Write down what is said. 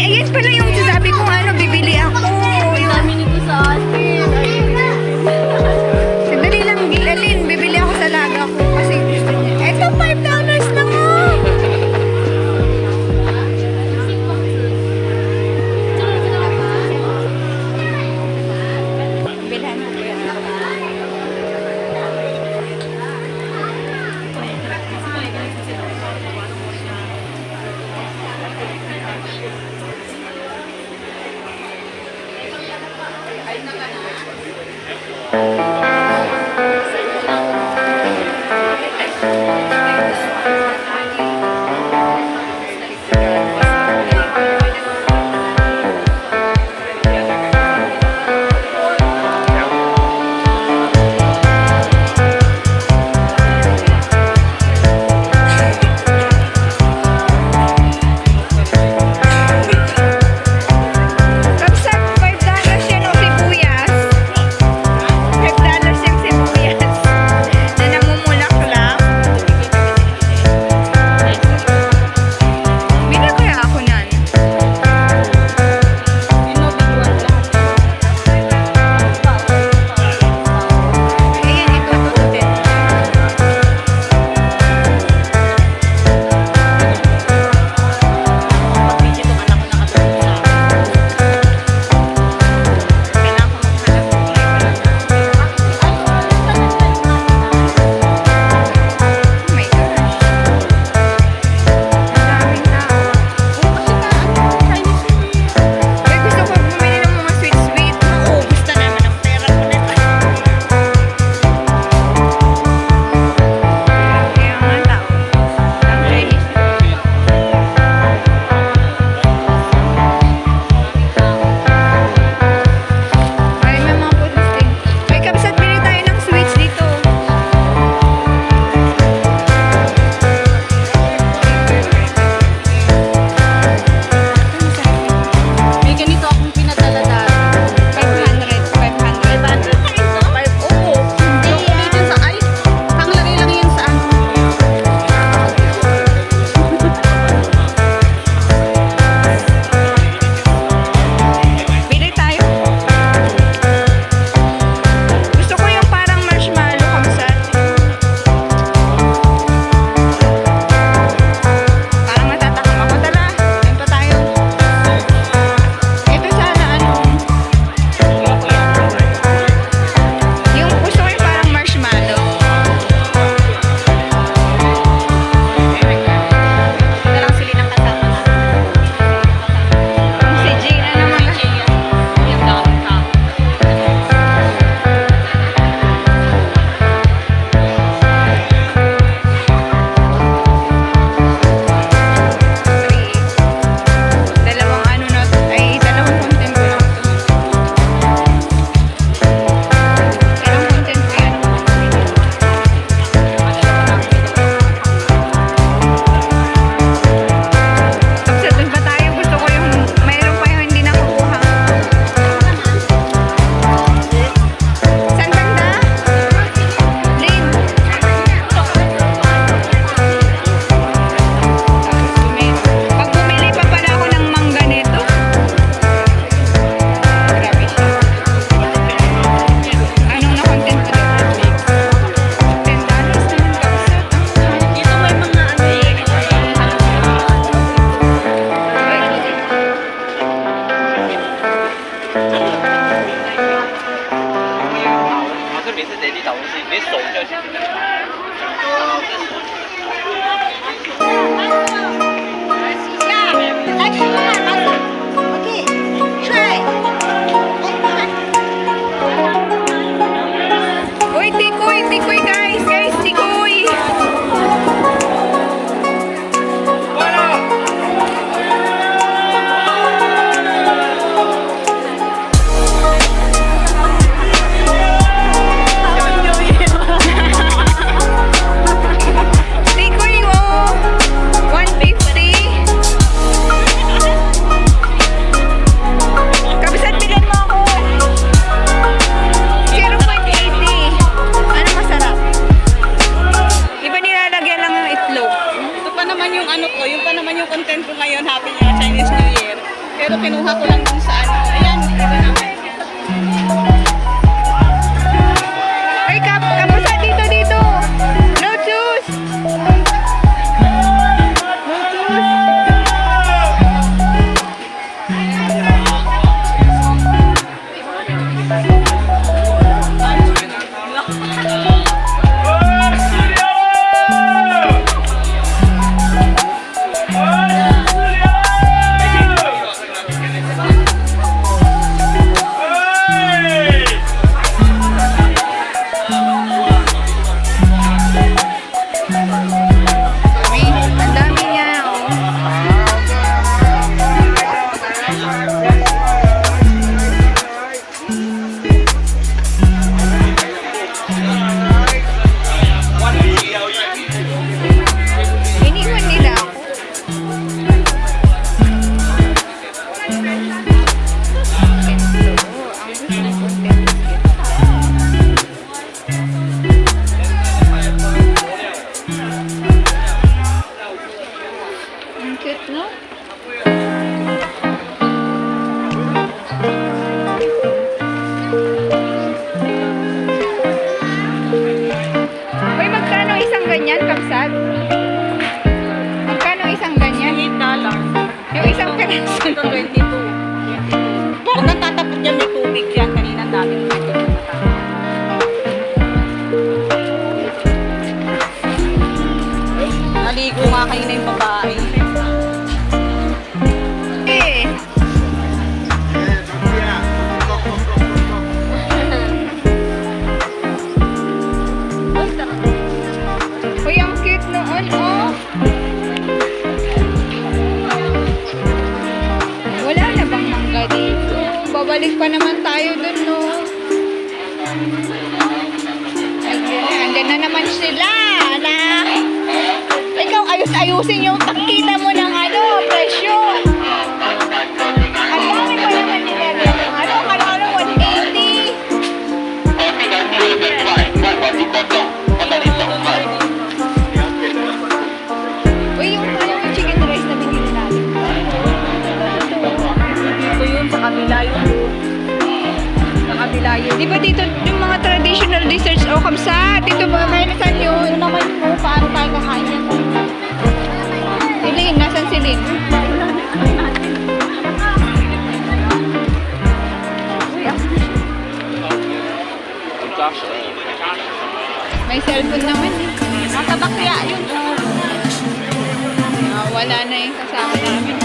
Ayan pala yung sasabi kong ano, bibili ako. Yung Dami nito sa atin. sandali lang, Alin, bibili ako sa laga ko kasi gusto niya. Eto, $5 lang oh. Bilhan ko yan. Kapsat, $5 yan o sibuyas. $5 yung sibuyas. Na namumulaklak. Bili kaya ako nan. Ayan, ito din. Oh my gosh. Daming tao. Uy, gusto ko bumili ng mga sweet-sweet. Maubos na naman ang pera ko na. Kaya nga tao. Ang Chinese. Ay, may mga food listing. Uy, Kapsat, bili tayo ng sweets dito. May ganito akong pinadala dati. 500. 500. Oo. Hindi yan. Ay, panglagay lang yun sa ano. Bili tayo. Gusto ko yung parang marshmallow, Kapsat. Parang natatakam ako. Tara, doon pa tayo. Ito sana ano. Yung gusto ko yung parang marshmallow. Ito lang sila ng kasama. Si Gina naman. Yung daming tao. Three. Dalawang ano na, ay dalawang content ko lang to. Dalawang content ko yan. Kapsat, dun ba tayo? Gusto ko yung, mayroon pa yung hindi nakukuha. Saan banda? Lin. Pag bumili pa pala ako ng mangga nito. Grabe siya. Anong na-content ko dito? $10 naman, Kapsat. Dito may mga ano eh. Uy, tikoy, tikoy guys, tikoy. Pero kinuha ko lang dun sa ano. Ayan, iba naman. Ay, kamusta dito, dito? No juice! No juice! Uy, ang dami niya, oh. Iniwan nila ako. Ang cute, no? Uy, magkano isang ganyan, kapsat? Magkano isang ganyan? $8. Yung isang peraso. Ito 22. Parang natatapot yan, may tubig yan. Kanina ang daming tubig. Naligo nga kayo na yung babae. Eh. Uy, ang cute noon, oh. Wala na bang mangga dito? Babalik pa naman tayo dun, no? Ayun, andyan na naman sila, anak. Ikaw, ayusin yung takita mo ng ano, presyo. Ang dami pa naman nila dito. Ano, kala 180. Uy, yung chicken rice na binili natin. Ito yun, sa kabila yun. Sa kabila yun. Di ba dito yung mga traditional desserts o kamsa? Dito ba? Kaya nasan yun? Yun naman yung paano tayo kakain yan. Silin, nasan silin? May cellphone naman eh. Nasa bakya yun. Wala na yung kasama namin.